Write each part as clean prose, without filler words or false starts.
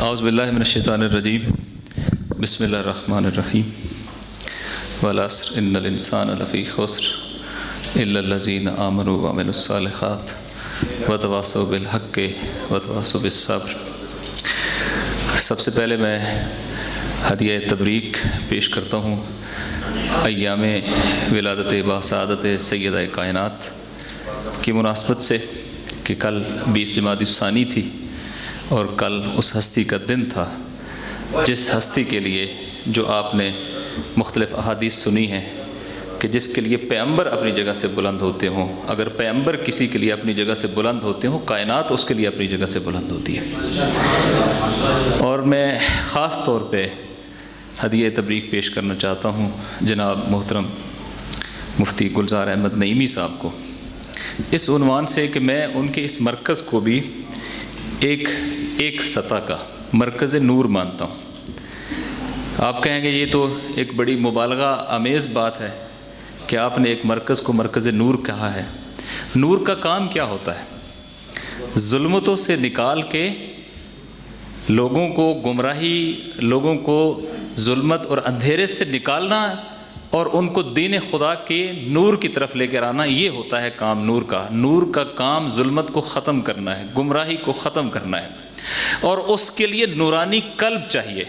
اعوذ باللہ من الشیطان الرجیم بسم اللہ الرحمن الرحیم والعصر ان الانسان لفی خسر الا الذین آمنوا وعملوا الصالحات وتواصوا بالحق وتواصوا بالصبر۔ سب سے پہلے میں ہدیہ تبریک پیش کرتا ہوں ایام ولادت باسعادت سیدہ کائنات کی مناسبت سے کہ کل 20 جمادی الثانی تھی اور کل اس ہستی کا دن تھا جس ہستی کے لیے جو آپ نے مختلف احادیث سنی ہیں کہ جس کے لیے پیغمبر اپنی جگہ سے بلند ہوتے ہوں۔ اگر پیغمبر کسی کے لیے اپنی جگہ سے بلند ہوتے ہوں، کائنات اس کے لیے اپنی جگہ سے بلند ہوتی ہے۔ اور میں خاص طور پہ ہدیہ تبریک پیش کرنا چاہتا ہوں جناب محترم مفتی گلزار احمد نعیمی صاحب کو، اس عنوان سے کہ میں ان کے اس مرکز کو بھی ایک سطح کا مرکز نور مانتا ہوں۔ آپ کہیں گے یہ تو ایک بڑی مبالغہ آمیز بات ہے کہ آپ نے ایک مرکز کو مرکز نور کہا ہے۔ نور کا کام کیا ہوتا ہے؟ ظلمتوں سے نکال کے لوگوں کو گمراہی، لوگوں کو ظلمت اور اندھیرے سے نکالنا اور ان کو دین خدا کے نور کی طرف لے کر آنا، یہ ہوتا ہے کام نور کا۔ نور کا کام ظلمت کو ختم کرنا ہے، گمراہی کو ختم کرنا ہے، اور اس کے لیے نورانی قلب چاہیے۔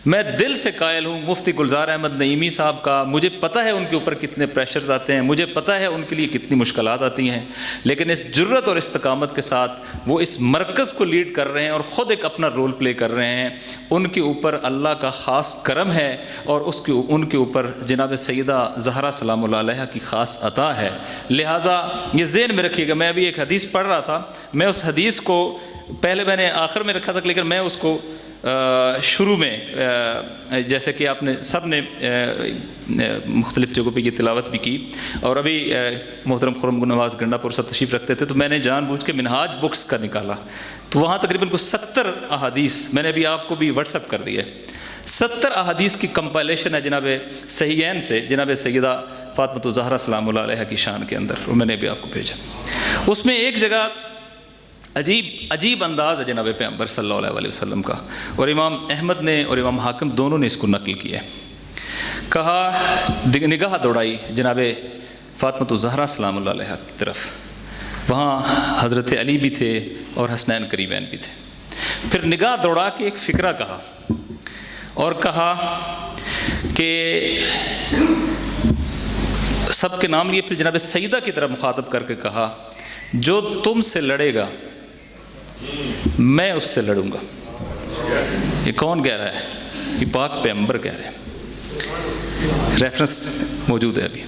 میں دل سے قائل ہوں مفتی گلزار احمد نعیمی صاحب کا، مجھے پتہ ہے ان کے اوپر کتنے پریشرز آتے ہیں، مجھے پتہ ہے ان کے لیے کتنی مشکلات آتی ہیں، لیکن اس جرت اور استقامت کے ساتھ وہ اس مرکز کو لیڈ کر رہے ہیں اور خود ایک اپنا رول پلے کر رہے ہیں۔ ان کے اوپر اللہ کا خاص کرم ہے اور ان کے اوپر جناب سیدہ زہرا سلام اللہ علیہا کی خاص عطا ہے۔ لہٰذا یہ ذہن میں رکھیے گا۔ میں ابھی ایک حدیث پڑھ رہا تھا، میں اس حدیث کو پہلے میں نے آخر میں رکھا تھا، لیکن میں اس کو شروع میں جیسے کہ آپ نے سب نے مختلف جگہوں پہ یہ تلاوت بھی کی، اور ابھی محترم خرم نواز گنڈا پور صاحب تشریف رکھتے تھے تو میں نے جان بوجھ کے منہاج بکس کا نکالا، تو وہاں تقریباً کچھ 70 احادیث میں نے ابھی آپ کو بھی واٹس ایپ کر دی ہے۔ 70 احادیث کی کمپائلیشن ہے جناب صحیحین سے، جناب سیدہ فاطمۃ الزہرا سلام اللہ علیہا کی شان کے اندر، اور میں نے بھی آپ کو بھیجا۔ اس میں ایک جگہ عجیب انداز ہے جناب پیغمبر صلی اللہ علیہ وسلم کا، اور امام احمد نے اور امام حاکم دونوں نے اس کو نقل کیا ہے۔ کہا، نگاہ دوڑائی جناب فاطمۃ الزہرا سلام اللہ علیہا کی طرف، وہاں حضرت علی بھی تھے اور حسنین قریبین بھی تھے۔ پھر نگاہ دوڑا کے ایک فکرہ کہا، اور کہا کہ سب کے نام لیے، پھر جناب سیدہ کی طرف مخاطب کر کے کہا، جو تم سے لڑے گا میں اس سے لڑوں گا۔ یہ کون کہہ رہا ہے؟ یہ پاک پیغمبر کہہ رہے ہیں، ریفرنس موجود ہے ابھی۔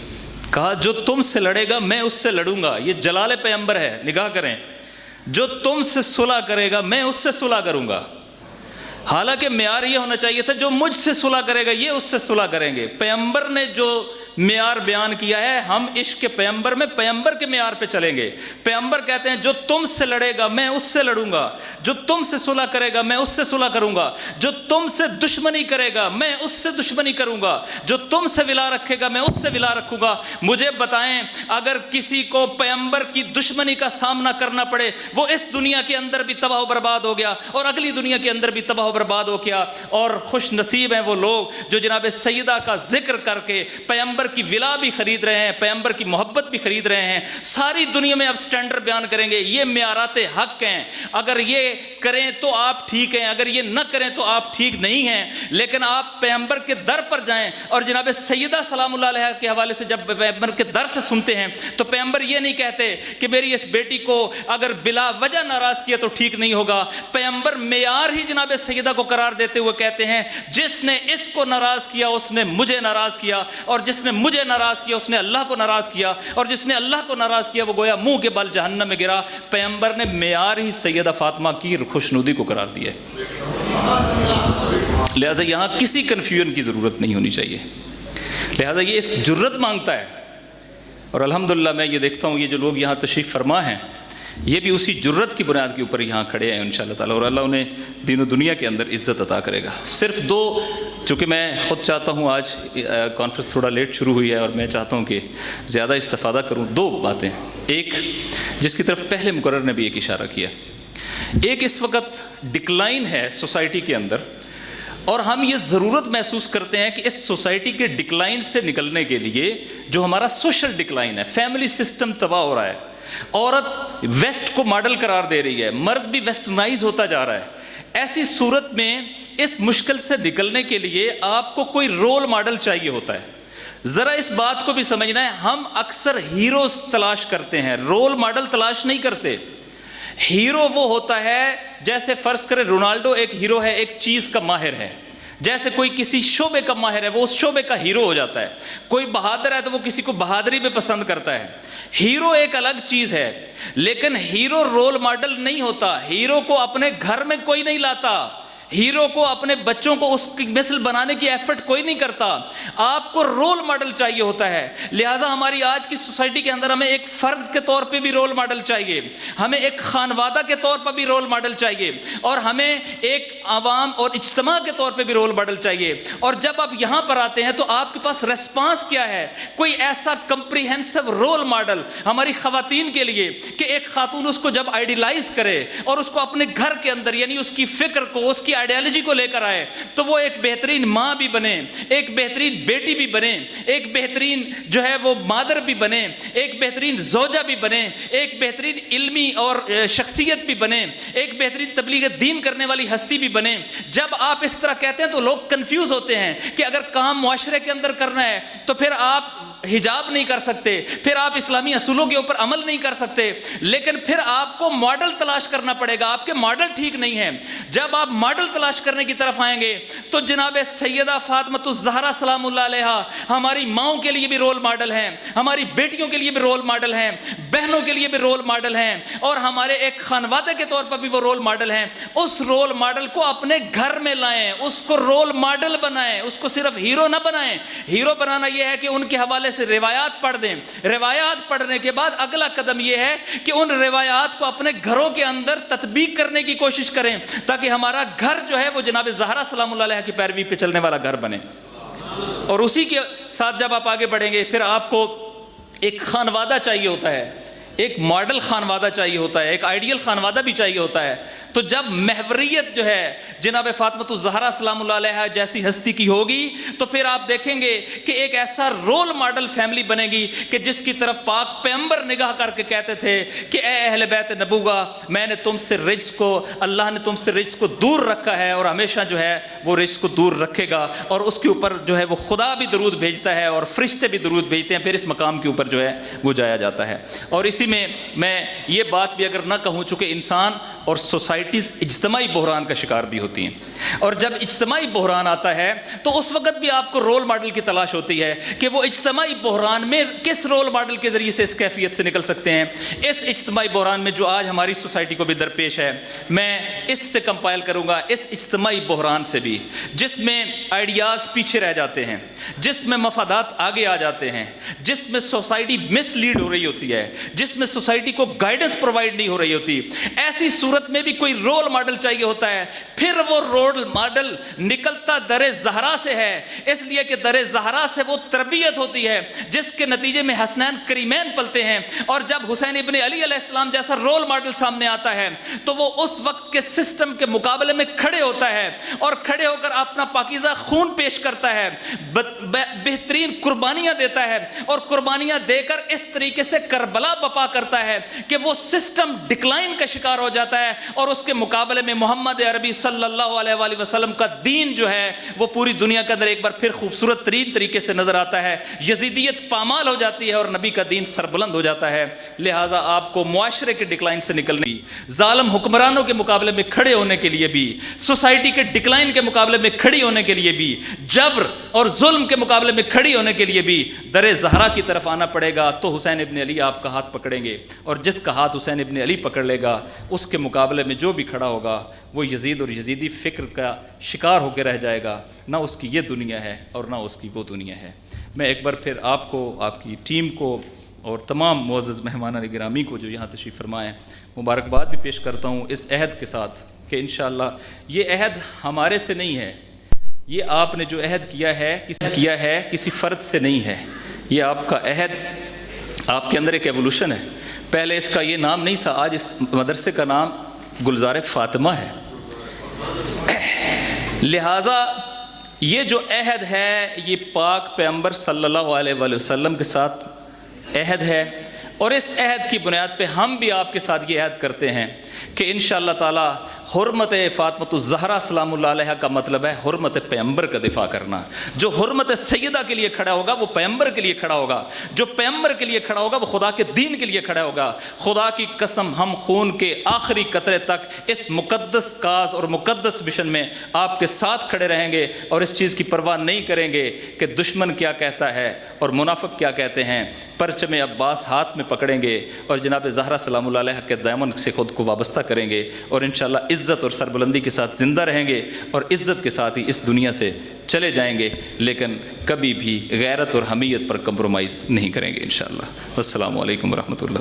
کہا جو تم سے لڑے گا میں اس سے لڑوں گا، یہ جلال پیغمبر ہے۔ نگاہ کریں، جو تم سے صلح کرے گا میں اس سے صلح کروں گا۔ حالانکہ معیار یہ ہونا چاہیے تھا جو مجھ سے صلح کرے گا یہ اس سے صلح کریں گے۔ پیغمبر نے جو معیار بیان کیا ہے، ہم عشق کے پیغمبر میں پیغمبر کے معیار پہ چلیں گے۔ پیغمبر کہتے ہیں جو تم سے لڑے گا میں اس سے لڑوں گا، جو تم سے صلح کرے گا میں اس سے صلح کروں گا، جو تم سے دشمنی کرے گا میں اس سے دشمنی کروں گا، جو تم سے ولا رکھے گا میں اس سے ولا رکھوں گا۔ مجھے بتائیں، اگر کسی کو پیغمبر کی دشمنی کا سامنا کرنا پڑے، وہ اس دنیا کے اندر بھی تباہ و برباد ہو گیا اور اگلی دنیا کے اندر بھی تباہ و برباد ہو گیا۔ اور خوش نصیب ہیں وہ لوگ جو جناب سیدہ کا ذکر کر کے پیغمبر کی ولا بھی خرید رہے ہیں، پیغمبر کی محبت بھی خرید رہے ہیں۔ ساری دنیا میں اب سٹینڈرڈ بیان کریں گے، یہ معیارات حق ہیں، اگر یہ کریں تو آپ ٹھیک ہیں، اگر یہ نہ کریں تو آپ ٹھیک نہیں ہیں۔ لیکن آپ پیغمبر کے در پر جائیں اور جناب سیدہ سلام اللہ علیہ کے حوالے سے جب پیغمبر کے در سے سنتے ہیں تو پیغمبر یہ نہیں کہتے کہ میری اس بیٹی کو اگر بلا وجہ ناراض کیا تو ٹھیک نہیں ہوگا۔ پیغمبر معیار ہی جناب سیدہ کو قرار دیتے ہوئے کہتے ہیں، جس نے اس کو ناراض کیا اس نے مجھے ناراض کیا، اور جس نے مجھے ناراض کیا اس نے اللہ کو ناراض کیا، اور جس نے اللہ کو ناراض کیا وہ گویا منہ کے بل جہنم میں گرا۔ پیغمبر نے معیار ہی سیدہ فاطمہ کی خوشنودی کو قرار دیا ہے۔ لہٰذا یہاں کسی کنفیوژن کی ضرورت نہیں ہونی چاہیے۔ لہٰذا یہ اس جرت مانگتا ہے، اور الحمدللہ میں یہ دیکھتا ہوں یہ جو لوگ یہاں تشریف فرما ہیں یہ بھی اسی جرت کی بنیاد کے اوپر یہاں کھڑے ہیں انشاءاللہ تعالیٰ، اور اللہ انہیں دین و دنیا کے اندر عزت عطا کرے گا۔ صرف دو، چونکہ میں خود چاہتا ہوں آج کانفرنس تھوڑا لیٹ شروع ہوئی ہے اور میں چاہتا ہوں کہ زیادہ استفادہ کروں، دو باتیں۔ ایک جس کی طرف پہلے مقرر نے بھی ایک اشارہ کیا ایک اس وقت ڈکلائن ہے سوسائٹی کے اندر، اور ہم یہ ضرورت محسوس کرتے ہیں کہ اس سوسائٹی کے ڈکلائن سے نکلنے کے لیے جو ہمارا سوشل ڈکلائن ہے، فیملی سسٹم تباہ ہو رہا ہے، عورت ویسٹ کو ماڈل قرار دے رہی ہے، مرد بھی ویسٹرنائز ہوتا جا رہا ہے، ایسی صورت میں اس مشکل سے نکلنے کے لیے آپ کو کوئی رول ماڈل چاہیے ہوتا ہے۔ ذرا اس بات کو بھی سمجھنا ہے، ہم اکثر ہیروز تلاش کرتے ہیں، رول ماڈل تلاش نہیں کرتے۔ ہیرو وہ ہوتا ہے، جیسے فرض کرے رونالڈو ایک ہیرو ہے، ایک چیز کا ماہر ہے، جیسے کوئی کسی شعبے کا ماہر ہے وہ اس شعبے کا ہیرو ہو جاتا ہے، کوئی بہادر ہے تو وہ کسی کو بہادری پہ پسند کرتا ہے۔ ہیرو ایک الگ چیز ہے، لیکن ہیرو رول ماڈل نہیں ہوتا، ہیرو کو اپنے گھر میں کوئی نہیں لاتا، ہیرو کو اپنے بچوں کو اس کی مثل بنانے کی ایفرٹ کوئی نہیں کرتا، آپ کو رول ماڈل چاہیے ہوتا ہے۔ لہٰذا ہماری آج کی سوسائٹی کے اندر ہمیں ایک فرد کے طور پہ بھی رول ماڈل چاہیے، ہمیں ایک خانوادہ کے طور پر بھی رول ماڈل چاہیے، اور ہمیں ایک عوام اور اجتماع کے طور پہ بھی رول ماڈل چاہیے۔ اور جب آپ یہاں پر آتے ہیں تو آپ کے پاس ریسپانس کیا ہے؟ کوئی ایسا کمپریہنسو رول ماڈل ہماری خواتین کے لیے کہ ایک خاتون اس کو جب آئیڈیلائز کرے اور اس کو اپنے گھر کے اندر، یعنی اس کی فکر کو، اس کی آئیڈیالوجی کو لے کر آئے، تو وہ ایک بہترین ماں بھی بنے، ایک بہترین بیٹی بھی بنے، ایک بہترین جو ہے وہ مادر بھی بنے، ایک بہترین زوجہ بھی بنے، ایک بہترین علمی اور شخصیت بھی بنے، ایک بہترین تبلیغ دین کرنے والی ہستی بھی بنے۔ جب آپ اس طرح کہتے ہیں تو لوگ کنفیوز ہوتے ہیں کہ اگر کام معاشرے کے اندر کرنا ہے تو پھر آپ حجاب نہیں کر سکتے، پھر آپ اسلامی اصولوں کے اوپر عمل نہیں کر سکتے، لیکن پھر آپ کو ماڈل تلاش کرنا پڑے گا، آپ کے ماڈل ٹھیک نہیں ہیں۔ جب آپ ماڈل تلاش کرنے کی طرف آئیں گے تو جناب سیدہ فاطمۃ الزہرا سلام اللہ علیہا ہماری ماؤں کے لیے بھی رول ماڈل ہیں، ہماری بیٹیوں کے لیے بھی رول ماڈل ہیں، بہنوں کے لیے بھی رول ماڈل ہیں، اور ہمارے ایک خانوادے کے طور پر بھی وہ رول ماڈل ہیں۔ اس رول ماڈل کو اپنے گھر میں لائیں، اس کو رول ماڈل بنائیں، اس کو صرف ہیرو نہ بنائیں۔ ہیرو بنانا یہ ہے کہ ان کے حوالے سے روایات پڑھ دیں، روایات پڑھنے کے بعد اگلا قدم یہ ہے کہ ان روایات کو اپنے گھروں کے اندر تطبیق کرنے کی کوشش کریں، تاکہ ہمارا گھر جو ہے وہ جناب زہرا سلام اللہ علیہ کی پیروی پہ چلنے والا گھر بنے۔ اور اسی کے ساتھ جب آپ آگے بڑھیں گے پھر آپ کو ایک خانوادہ چاہیے ہوتا ہے، ایک ماڈل خانوادہ چاہیے ہوتا ہے، ایک آئیڈیل خانوادہ بھی چاہیے ہوتا ہے۔ تو جب محوریت جو ہے جناب فاطمۃ الزہرا سلام اللہ علیہ جیسی ہستی کی ہوگی تو پھر آپ دیکھیں گے کہ ایک ایسا رول ماڈل فیملی بنے گی کہ جس کی طرف پاک پیغمبر نگاہ کر کے کہتے تھے کہ اے اہل بیت نبوہ، میں نے تم سے رجس کو، اللہ نے تم سے رجس کو دور رکھا ہے اور ہمیشہ جو ہے وہ رجس کو دور رکھے گا، اور اس کے اوپر جو ہے وہ خدا بھی درود بھیجتا ہے اور فرشتے بھی درود بھیجتے ہیں، پھر اس مقام کے اوپر جو ہے وہ جایا جاتا ہے۔ اور اسی میں یہ بات بھی اگر نہ کہوں، چونکہ انسان اور سوسائٹیز اجتماعی بحران کا شکار بھی ہوتی ہیں، اور جب اجتماعی بحران آتا ہے تو اس وقت بھی آپ کو رول ماڈل کی تلاش ہوتی ہے کہ وہ اجتماعی بحران میں کس رول ماڈل کے ذریعے سے اس کیفیت سے نکل سکتے ہیں۔ اس اجتماعی بحران میں جو آج ہماری سوسائٹی کو بھی درپیش ہے، میں اس سے کمپائل کروں گا، اس اجتماعی بحران سے بھی، جس میں آئیڈیاز پیچھے رہ جاتے ہیں، جس میں مفادات آگے آ جاتے ہیں، جس میں سوسائٹی مس لیڈ ہو رہی ہوتی ہے، جس میں سوسائٹی کو گائیڈنس پرووائڈ نہیں ہو رہی ہوتی، ایسی صورت میں بھی کوئی رول ماڈل چاہیے ہوتا ہے۔ پھر وہ رول ماڈل نکلتا در زہرا سے ہے، اس لیے کہ در زہرا سے وہ تربیت ہوتی ہے جس کے نتیجے میں حسنین کریمین پلتے ہیں، اور جب حسین ابن علی علیہ السلام جیسا رول ماڈل سامنے آتا ہے تو وہ اس وقت کے سسٹم کے مقابلے میں کھڑے ہوتا ہے اور کھڑے ہو کر اپنا پاکیزہ خون پیش کرتا ہے، بہترین قربانیاں دیتا ہے، اور قربانیاں دے کر اس طریقے سے کربلا بپا کرتا ہے کہ وہ سسٹم ڈکلائن کا شکار ہو جاتا ہے، اور اس کے مقابلے میں محمد عربی صلی اللہ علیہ وآلہ وسلم کا دین جو ہے وہ پوری دنیا کے اندر ایک بار پھر خوبصورت ترین طریقے سے نظر آتا ہے، یزیدیت پامال ہو جاتی ہے اور نبی کا دین سربلند ہو جاتا ہے۔ لہٰذا آپ کو معاشرے کے ڈکلائن سے نکلنے کی، ظالم حکمرانوں کے مقابلے میں کھڑے ہونے کے لیے بھی، سوسائٹی کے ڈکلائن کے مقابلے میں کھڑی ہونے کے لیے بھی، جبر اور ظلم کے مقابلے میں کھڑی ہونے کے لیے بھی در زہرا کی طرف آنا پڑے گا۔ تو حسین ابن علی آپ کا ہاتھ پکڑیں گے، اور جس کا ہاتھ حسین ابن علی پکڑ لے گا اس کے مقابلے میں جو بھی کھڑا ہوگا وہ یزید اور یزیدی فکر کا شکار ہو کے رہ جائے گا، نہ اس کی یہ دنیا ہے اور نہ اس کی وہ دنیا ہے۔ میں ایک بار پھر آپ کو، آپ کی ٹیم کو اور تمام معزز مہمانان گرامی کو جو یہاں تشریف فرمائے مبارکباد بھی پیش کرتا ہوں اس عہد کے ساتھ کہ انشاءاللہ یہ عہد ہمارے سے نہیں ہے، یہ آپ نے جو عہد کیا ہے کسی فرد سے نہیں ہے، یہ آپ کا عہد، آپ کے اندر ایک ایوولوشن ہے۔ پہلے اس کا یہ نام نہیں تھا، آج اس مدرسے کا نام گلزار فاطمہ ہے۔ لہٰذا یہ جو عہد ہے یہ پاک پیغمبر صلی اللہ علیہ وآلہ وسلم کے ساتھ عہد ہے، اور اس عہد کی بنیاد پہ ہم بھی آپ کے ساتھ یہ عہد کرتے ہیں کہ انشاءاللہ تعالی حرمت فاطمۃ الزہرا سلام اللہ علیہ کا مطلب ہے حرمت پیغمبر کا دفاع کرنا۔ جو حرمت سیدہ کے لیے کھڑا ہوگا وہ پیغمبر کے لیے کھڑا ہوگا، جو پیغمبر کے لیے کھڑا ہوگا وہ خدا کے دین کے لیے کھڑا ہوگا۔ خدا کی قسم ہم خون کے آخری قطرے تک اس مقدس کاز اور مقدس مشن میں آپ کے ساتھ کھڑے رہیں گے، اور اس چیز کی پرواہ نہیں کریں گے کہ دشمن کیا کہتا ہے اور منافق کیا کہتے ہیں۔ پرچم عباس ہاتھ میں پکڑیں گے اور جناب زہرا سلام اللہ علیہ کے دامن سے خود کو وابستہ کریں گے، اور انشاءاللہ عزت اور سربلندی کے ساتھ زندہ رہیں گے، اور عزت کے ساتھ ہی اس دنیا سے چلے جائیں گے، لیکن کبھی بھی غیرت اور حمیت پر کمپرومائز نہیں کریں گے انشاءاللہ۔ السلام علیکم ورحمۃ اللہ۔